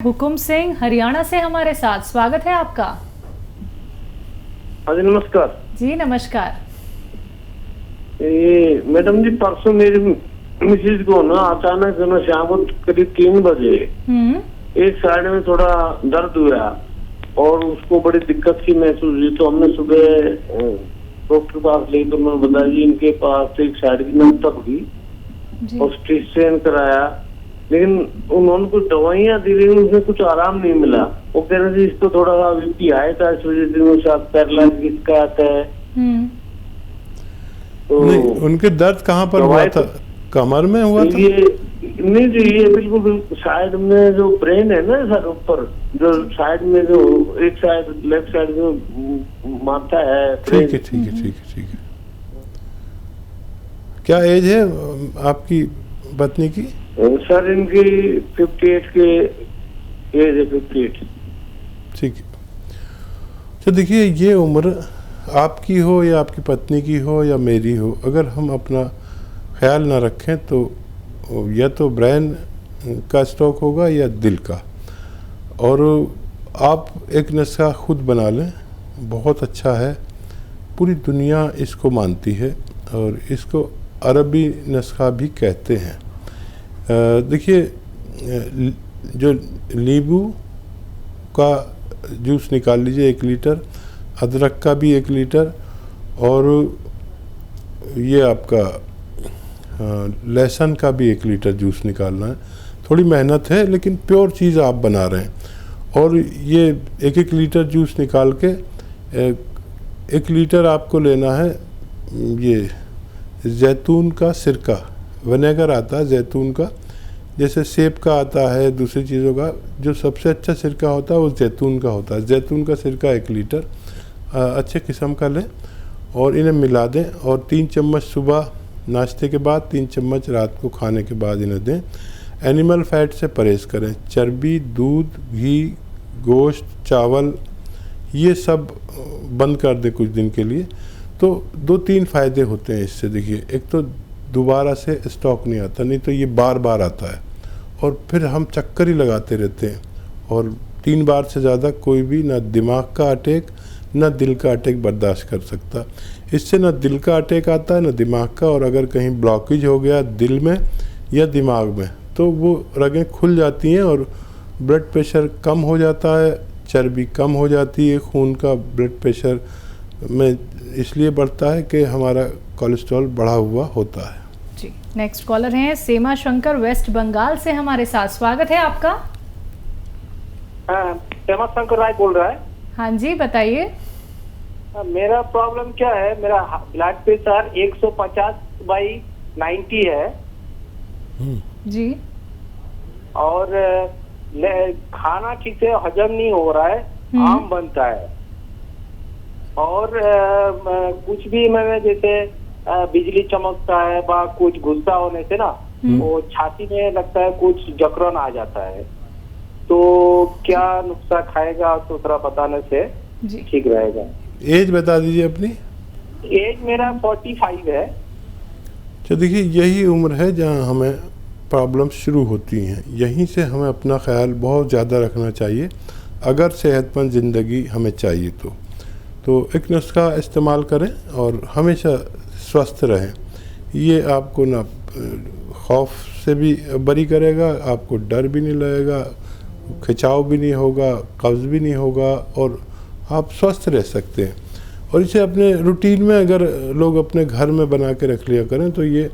हुकुम सिंह हरियाणा से हमारे साथ, स्वागत है आपका। हाँ जी नमस्कार जी नमस्कार। मैडम जी, परसों मेरी मिसेज को ना अचानक ना शाम को करीब 3 बजे एक साइड में थोड़ा दर्द हुआ और उसको बड़ी दिक्कत सी महसूस हुई। तो हमने सुबह डॉक्टर के पास ले तो उन्होंने बताया जी इनके पास एक साइड की नस तक हुई और स्ट्रेन कराया, लेकिन उन्होंने कुछ दवाइयाँ दी लेकिन उसमें कुछ आराम नहीं मिला। वो कह रहे थे इसको थोड़ा सा बीपी हाई था, इस वजह से वो शायद पैरालाइज की शिकायत है। तो नहीं, उनके दर्द कहाँ पर हुआ था? कमर में हुआ था? ये नहीं जी, ये बिल्कुल साइड में जो ब्रेन है ना सर, ऊपर जो साइड में जो एक साइड लेफ्ट साइड जो माथा है। ठीक है ठीक है ठीक है ठीक है। क्या एज है आपकी पत्नी की? सर इनकी 58 के एज है, 58। ठीक है। तो देखिए, ये उम्र आपकी हो या आपकी पत्नी की हो या मेरी हो, अगर हम अपना ख्याल ना रखें तो या तो ब्रेन का स्ट्रोक होगा या दिल का। और आप एक नुस्खा खुद बना लें, बहुत अच्छा है, पूरी दुनिया इसको मानती है और इसको अरबी नुस्खा भी कहते हैं। देखिए, जो नींबू का जूस निकाल लीजिए 1 लीटर, अदरक का भी 1 लीटर, और ये आपका लहसुन का भी 1 लीटर जूस निकालना है। थोड़ी मेहनत है लेकिन प्योर चीज़ आप बना रहे हैं। और ये 1-1 लीटर जूस निकाल के 1 लीटर आपको लेना है ये जैतून का सिरका, विनेगर आता है जैतून का, जैसे सेब का आता है, दूसरी चीज़ों का। जो सबसे अच्छा सिरका होता है वो जैतून का होता है। जैतून का सिरका 1 लीटर अच्छे किस्म का लें और इन्हें मिला दें, और 3 चम्मच सुबह नाश्ते के बाद, 3 चम्मच रात को खाने के बाद इन्हें दें। एनिमल फैट से परहेज़ करें, चर्बी, दूध, घी, गोश्त, चावल, ये सब बंद कर दें कुछ दिन के लिए। तो 2-3 फ़ायदे होते हैं इससे। देखिए, एक तो दोबारा से स्टॉक नहीं आता, नहीं तो ये बार बार आता है और फिर हम चक्कर ही लगाते रहते हैं। और 3 बार से ज़्यादा कोई भी ना दिमाग का अटैक ना दिल का अटैक बर्दाश्त कर सकता। इससे ना दिल का अटैक आता है ना दिमाग का। और अगर कहीं ब्लॉकेज हो गया दिल में या दिमाग में तो वो रगें खुल जाती हैं और ब्लड प्रेशर कम हो जाता है, चर्बी कम हो जाती है, खून का ब्लड प्रेशर में इसलिए बढ़ता है कि हमारा कोलेस्ट्रॉल बढ़ा हुआ होता है। जी, नेक्स्ट कॉलर हैं सीमा शंकर वेस्ट बंगाल से हमारे साथ, स्वागत है आपका। हाँ, सीमा शंकर राय बोल रहा है। हाँ जी, बताइए। मेरा प्रॉब्लम क्या है, मेरा ब्लड प्रेशर 150/90 है जी। और खाना ठीक से हजम नहीं हो रहा है, आम बनता है। और कुछ भी मैंने जैसे बिजली चमकता है बा कुछ गुस्सा होने से ना वो छाती में लगता है कुछ जकड़न आ जाता है। तो क्या नुस्खा खाएगा तो थोड़ा बताने से ठीक रहेगा। एज बता दीजिए अपनी। एज मेरा 45 है। तो देखिए, यही उम्र है जहाँ हमें प्रॉब्लम शुरू होती हैं। यहीं से हमें अपना ख्याल बहुत ज़्यादा रखना चाहिए अगर सेहतमंद ज़िंदगी हमें चाहिए तो एक नुस्खा इस्तेमाल करें और हमेशा स्वस्थ रहें। ये आपको ना खौफ से भी बरी करेगा, आपको डर भी नहीं लगेगा, खिंचाव भी नहीं होगा, कब्ज़ भी नहीं होगा और आप स्वस्थ रह सकते हैं। और इसे अपने रूटीन में अगर लोग अपने घर में बना के रख लिया करें तो ये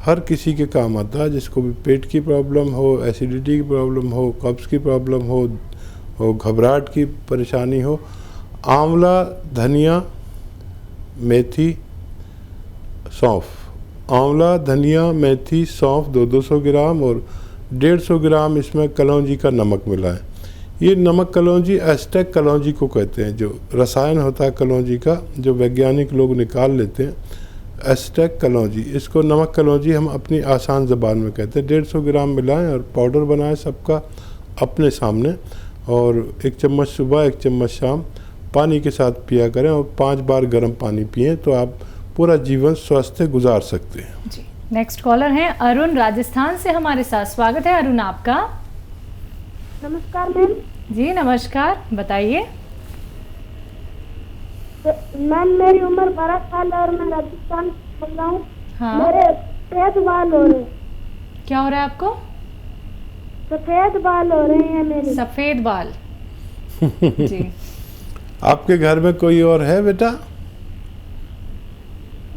हर किसी के काम आता है, जिसको भी पेट की प्रॉब्लम हो, एसिडिटी की प्रॉब्लम हो, कब्ज़ की प्रॉब्लम हो, घबराहट की परेशानी हो। आंवला, धनिया, मेथी, सौंफ, आंवला, धनिया, मेथी, सौंफ 200 ग्राम और 150 ग्राम इसमें कलौंजी का नमक मिलाएं। ये नमक कलौंजी एस्टेक कलौंजी को कहते हैं। जो रसायन होता है कलौंजी का, जो वैज्ञानिक लोग निकाल लेते हैं, एस्टेक कलौंजी, इसको नमक कलौंजी हम अपनी आसान ज़बान में कहते हैं। 150 ग्राम मिलाएं और पाउडर बनाएं सबका अपने सामने, और 1 चम्मच सुबह 1 चम्मच शाम पानी के साथ पिया करें और 5 बार गर्म पानी पिएं तो आप पूरा जीवन स्वस्थ गुजार सकते हैं। जी, नेक्स्ट कॉलर हैं अरुण राजस्थान से हमारे साथ, स्वागत है अरुण आपका। नमस्कार मैम। जी नमस्कार, बताइए। तो मैम मेरी उम्र 12 साल है और मैं राजस्थान से बोल रहा हूँ। हाँ। मेरे सफेद बाल हो रहे हैं। क्या हो रहा है आपको? सफेद बाल हो रहे हैं मेरे। सफेद बाल। जी। आपके घर में कोई और है बेटा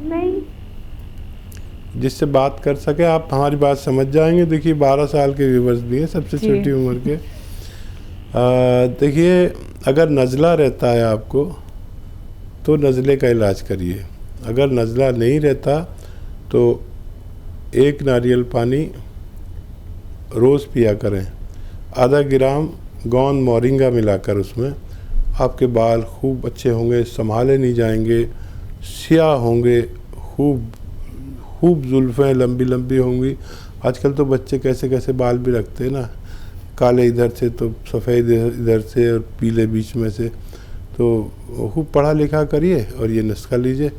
नहीं। जिससे बात कर सके? आप हमारी बात समझ जाएंगे। देखिए 12 साल के व्यूवर्स भी हैं, सबसे जी। छोटी उम्र के। देखिए अगर नज़ला रहता है आपको तो नज़ले का इलाज करिए। अगर नज़ला नहीं रहता तो 1 नारियल पानी रोज़ पिया करें। आधा ग्राम गोंद मोरिंगा मिलाकर उसमें, आपके बाल खूब अच्छे होंगे, संभाले नहीं जाएंगे, स्याह होंगे, खूब जुल्फ़ें लंबी लंबी होंगी। आजकल तो बच्चे कैसे कैसे बाल भी रखते हैं ना, काले इधर से तो सफ़ेद इधर से और पीले बीच में से। तो खूब पढ़ा लिखा करिए और ये नुस्खा लीजिए।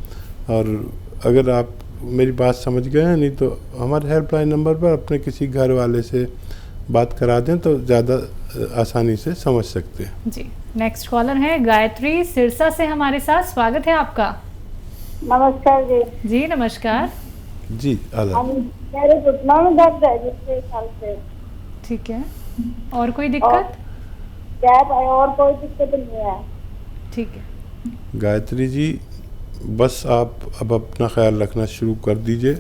और अगर आप मेरी बात समझ गए हैं, नहीं तो हमारे हेल्पलाइन नंबर पर अपने किसी घर वाले से बात करा दें तो ज़्यादा आसानी से समझ सकते हैं। जी। नेक्स्ट कॉलर है गायत्री सिरसा से हमारे साथ, स्वागत है आपका। नमस्कार जी। जी नमस्कार। जी आदाब। मेरे घुटनों में दर्द है जिससे साल से। ठीक है, और कोई दिक्कत? क्या है और कोई दिक्कत नहीं है। ठीक है गायत्री जी, बस आप अब अपना ख्याल रखना शुरू कर दीजिए।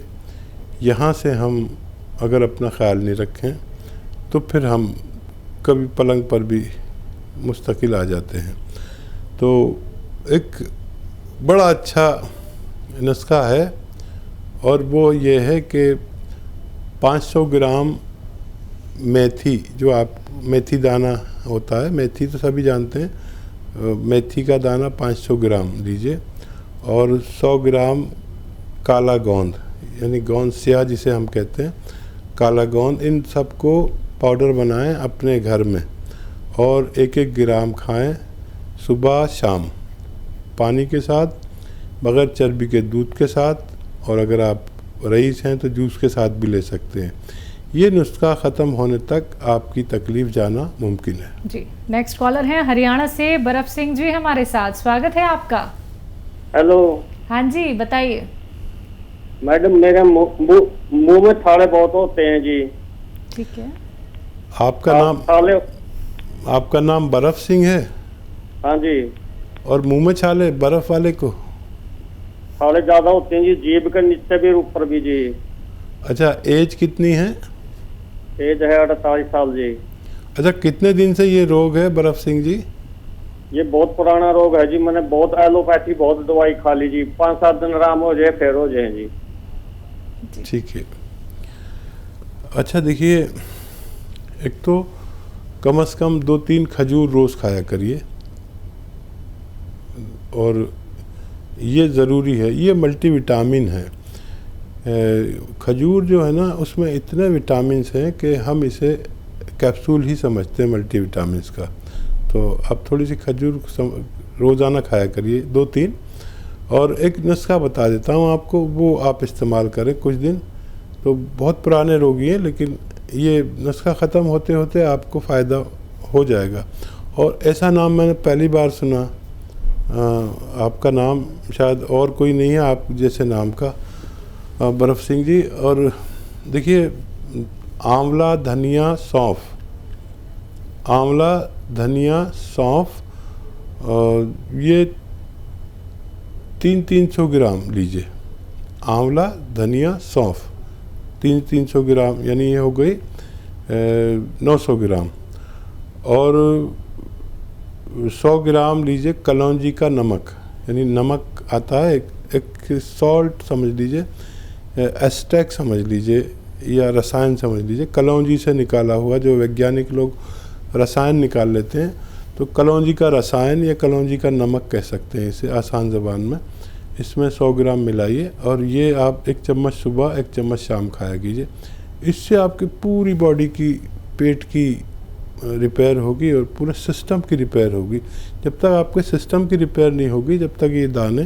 यहाँ से हम अगर अपना ख्याल नहीं रखें तो फिर हम कभी पलंग पर भी मुस्तकिल आ जाते हैं। तो एक बड़ा अच्छा नुस्खा है और वो ये है कि 500 ग्राम मेथी, जो आप मेथी दाना होता है, मेथी तो सभी जानते हैं, मेथी का दाना 500 ग्राम लीजिए और 100 ग्राम काला गोंद, यानी गोंद स्याह जिसे हम कहते हैं, काला गोंद, इन सबको पाउडर बनाएं अपने घर में और 1-1 ग्राम खाएं सुबह शाम, पानी के साथ, बग़ैर चर्बी के दूध के साथ, और अगर आप रईस हैं तो जूस के साथ भी ले सकते हैं। ये नुस्खा ख़त्म होने तक आपकी तकलीफ़ जाना मुमकिन है। जी। नेक्स्ट कॉलर है हरियाणा से बर्फ सिंह जी हमारे साथ, स्वागत है आपका। हेलो हाँ जी, बताइए। मैडम, मेरे मुंह में थाड़े बहुत होते हैं जी। ठीक है। आपका नाम बर्फ सिंह है? हाँ जी। और मुंह में छाले बर्फ वाले को? थाड़े ज्यादा होते हैं जी, जीभ के नीचे भी ऊपर भी जी। अच्छा, एज कितनी है? एज है 48 साल जी। अच्छा, कितने दिन से ये रोग है बर्फ सिंह जी? ये बहुत पुराना रोग है जी। मैंने बहुत एलोपैथी, बहुत दवाई खा ली जी। 5-7 दिन आराम हो जाए फिर हो जाए जी। ठीक है। अच्छा देखिए, एक तो कम से कम 2-3 खजूर रोज़ खाया करिए और ये ज़रूरी है, ये मल्टीविटामिन है। खजूर जो है ना, उसमें इतने विटामिन्स हैं कि हम इसे कैप्सूल ही समझते हैं मल्टीविटामिन्स का। तो आप थोड़ी सी खजूर रोज़ाना खाया करिए 2-3। और एक नुस्खा बता देता हूँ आपको, वो आप इस्तेमाल करें कुछ दिन। तो बहुत पुराने रोगी हैं लेकिन ये नुस्खा ख़त्म होते होते आपको फ़ायदा हो जाएगा। और ऐसा नाम मैंने पहली बार सुना, आपका नाम शायद और कोई नहीं है आप जैसे नाम का, बर्फ सिंह जी। और देखिए, आंवला, धनिया, सौंफ, आंवला, धनिया, सौंफ, ये 300 ग्राम लीजिए। आंवला, धनिया, सौंफ 300 ग्राम, यानी ये हो गई 900 ग्राम। और 100 ग्राम लीजिए कलौंजी का नमक, यानी नमक आता है एक सॉल्ट समझ लीजिए, एस्टेक समझ लीजिए या रसायन समझ लीजिए, कलौंजी से निकाला हुआ, जो वैज्ञानिक लोग रसायन निकाल लेते हैं, तो कलौंजी का रसायन या कलौंजी का नमक कह सकते हैं इसे आसान ज़बान में। इसमें 100 ग्राम मिलाइए और ये आप 1 चम्मच सुबह 1 चम्मच शाम खाया कीजिए। इससे आपकी पूरी बॉडी की, पेट की रिपेयर होगी और पूरे सिस्टम की रिपेयर होगी। जब तक आपके सिस्टम की रिपेयर नहीं होगी, जब तक ये दाने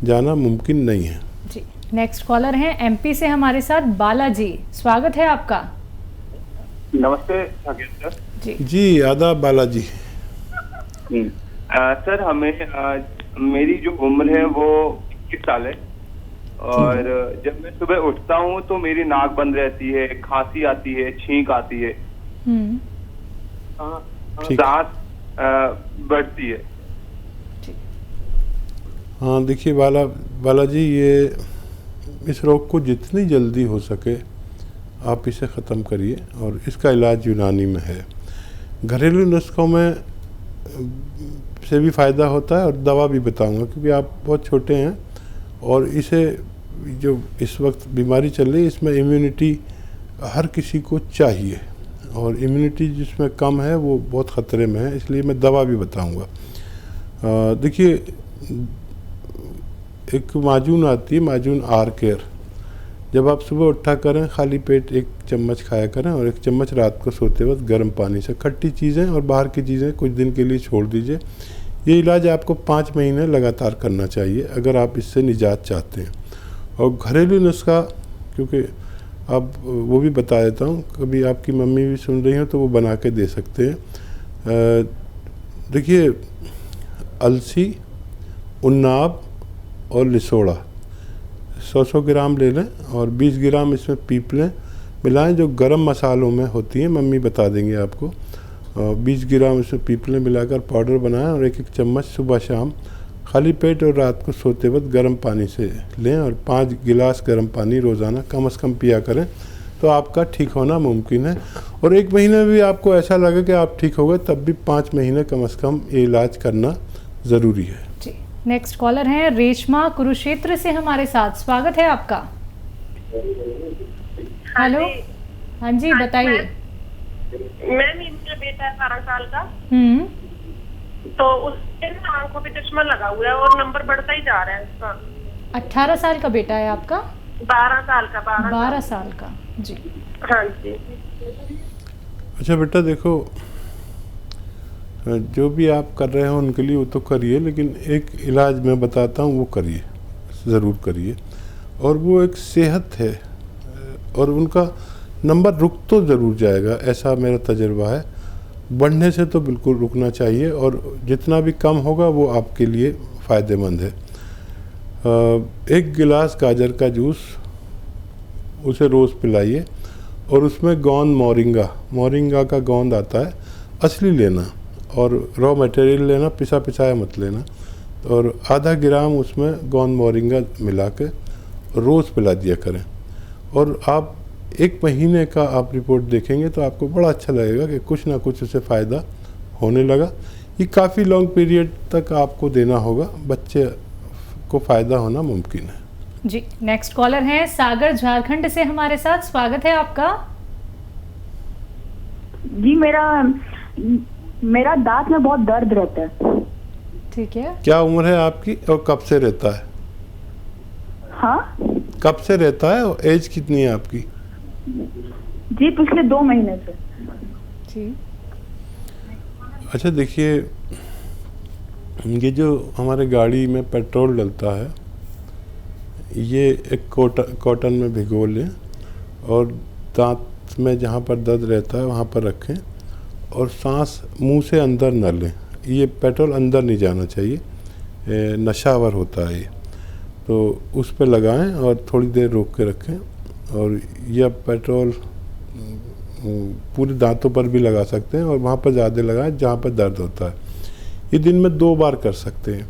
जाना मुमकिन नहीं है। जी। नेक्स्ट कॉलर हैं एमपी से हमारे साथ बालाजी, स्वागत है आपका। नमस्ते साकेत सर। जी जी आदाब बालाजी। सर हमें मेरी जो उम्र है वो 21 साल है और जब मैं सुबह उठता हूँ तो मेरी नाक बंद रहती है, खांसी आती है, छींक आती है, ठीक। सांस बढ़ती है। हाँ देखिए बालाजी, ये इस रोग को जितनी जल्दी हो सके आप इसे ख़त्म करिए और इसका इलाज यूनानी में है। घरेलू नुस्खों में से भी फ़ायदा होता है और दवा भी बताऊंगा, क्योंकि आप बहुत छोटे हैं और इसे जो इस वक्त बीमारी चल रही है इसमें इम्यूनिटी हर किसी को चाहिए और इम्यूनिटी जिसमें कम है वो बहुत ख़तरे में है, इसलिए मैं दवा भी बताऊंगा। देखिए एक माजून आती है, माजून आर केयर। जब आप सुबह उठा करें खाली पेट 1 चम्मच खाया करें और 1 चम्मच रात को सोते वक्त गर्म पानी से। खट्टी चीज़ें और बाहर की चीज़ें कुछ दिन के लिए छोड़ दीजिए। ये इलाज आपको 5 महीने लगातार करना चाहिए अगर आप इससे निजात चाहते हैं। और घरेलू नुस्खा, क्योंकि अब वो भी बता देता हूँ, कभी आपकी मम्मी भी सुन रही हो तो वो बना के दे सकते हैं। देखिए अलसी, उन्नाब और लिसोड़ा 100 ग्राम ले लें और 20 ग्राम इसमें पीपलें मिलाएं जो गरम मसालों में होती हैं, मम्मी बता देंगे आपको। 20 ग्राम इसमें पीपलें मिलाकर पाउडर बनाएं और 1-1 चम्मच सुबह शाम खाली पेट और रात को सोते वक्त गर्म पानी से लें और 5 गिलास गर्म पानी रोज़ाना कम से कम पिया करें तो आपका ठीक होना मुमकिन है। और 1 महीने में भी आपको ऐसा लगे कि आप ठीक हो गए तब भी 5 महीने कम से कम ये इलाज करना ज़रूरी है। जी नेक्स्ट कॉलर हैं रेशमा कुरुक्षेत्र से हमारे साथ, स्वागत है आपका। हेलो, हाँ जी बताइए। मैम मेरा बेटा है 12 साल का, तो उसके ना आंखों पे चश्मा लगा हुआ है और नंबर बढ़ता ही जा रहा है उसका। 18 साल का बेटा है आपका? 12 साल का। 12 साल का, जी हाँ जी। अच्छा बेटा देखो, जो भी आप कर रहे हो उनके लिए वो तो करिए, लेकिन एक इलाज मैं बताता हूँ वो करिए, ज़रूर करिए। और वो एक सेहत है और उनका नंबर रुक तो ज़रूर जाएगा, ऐसा मेरा तजुर्बा है। बढ़ने से तो बिल्कुल रुकना चाहिए और जितना भी कम होगा वो आपके लिए फ़ायदेमंद है। 1 गिलास गाजर का जूस उसे रोज़ पिलाइए और उसमें गोंद मोरिंगा का गोंद आता है, असली लेना और रॉ मटेरियल लेना, पिसा पिसाया मत लेना। और आधा ग्राम उसमें गोंद मोरिंगा मिला के रोज़ पिला दिया करें। और आप 1 महीने का आप रिपोर्ट देखेंगे तो आपको बड़ा अच्छा लगेगा कि कुछ ना कुछ उससे फ़ायदा होने लगा। ये काफ़ी लॉन्ग पीरियड तक आपको देना होगा, बच्चे को फ़ायदा होना मुमकिन है। जी नेक्स्ट कॉलर हैं सागर झारखंड से हमारे साथ, स्वागत है आपका। जी मेरा दांत में बहुत दर्द रहता है। ठीक है, क्या उम्र है आपकी और कब से रहता है? हाँ कब से रहता है और एज कितनी है आपकी? जी पिछले 2 महीने से। जी अच्छा देखिए, ये जो हमारे गाड़ी में पेट्रोल डलता है ये एक कॉटन में भिगो लें और दांत में जहाँ पर दर्द रहता है वहाँ पर रखें और सांस मुंह से अंदर न लें। ये पेट्रोल अंदर नहीं जाना चाहिए, नशावर होता है ये। तो उस पर लगाएं और थोड़ी देर रोक के रखें। और यह पेट्रोल पूरे दांतों पर भी लगा सकते हैं और वहाँ पर ज़्यादा लगाएं जहाँ पर दर्द होता है। ये दिन में 2 बार कर सकते हैं।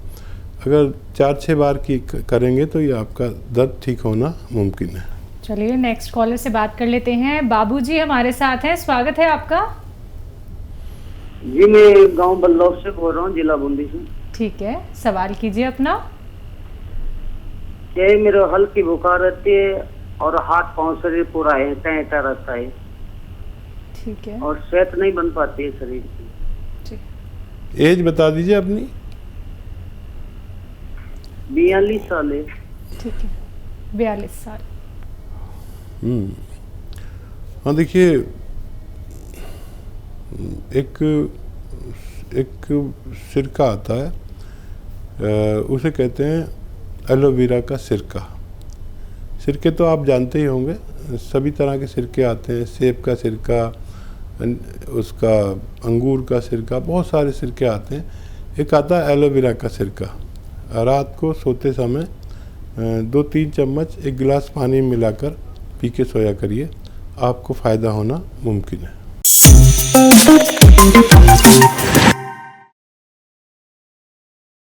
अगर 4-6 बार की करेंगे तो ये आपका दर्द ठीक होना मुमकिन है। चलिए नेक्स्ट कॉलर से बात कर लेते हैं। बाबूजी हमारे साथ हैं, स्वागत है आपका। जी मैं गांव बल्लौर से बोल रहा हूँ, जिला बूंदी से। ठीक है, सवाल कीजिए अपना। ये मेरे हल्की बुखार रहती है और हाथ पांव शरीर पूरा हिलता रहता है। ठीक है, और सेहत नहीं बन पाती है शरीर की। एज बता दीजिए अपनी। 42 साल है। ठीक है, 42 साल। हाँ देखिए, एक सिरका आता है, उसे कहते हैं एलोवेरा का सिरका। सिरके तो आप जानते ही होंगे, सभी तरह के सिरके आते हैं। सेब का सिरका, उसका अंगूर का सिरका, बहुत सारे सिरके आते हैं। एक आता है एलोवेरा का सिरका। रात को सोते समय 2-3 चम्मच 1 गिलास पानी मिलाकर पी के सोया करिए, आपको फ़ायदा होना मुमकिन है।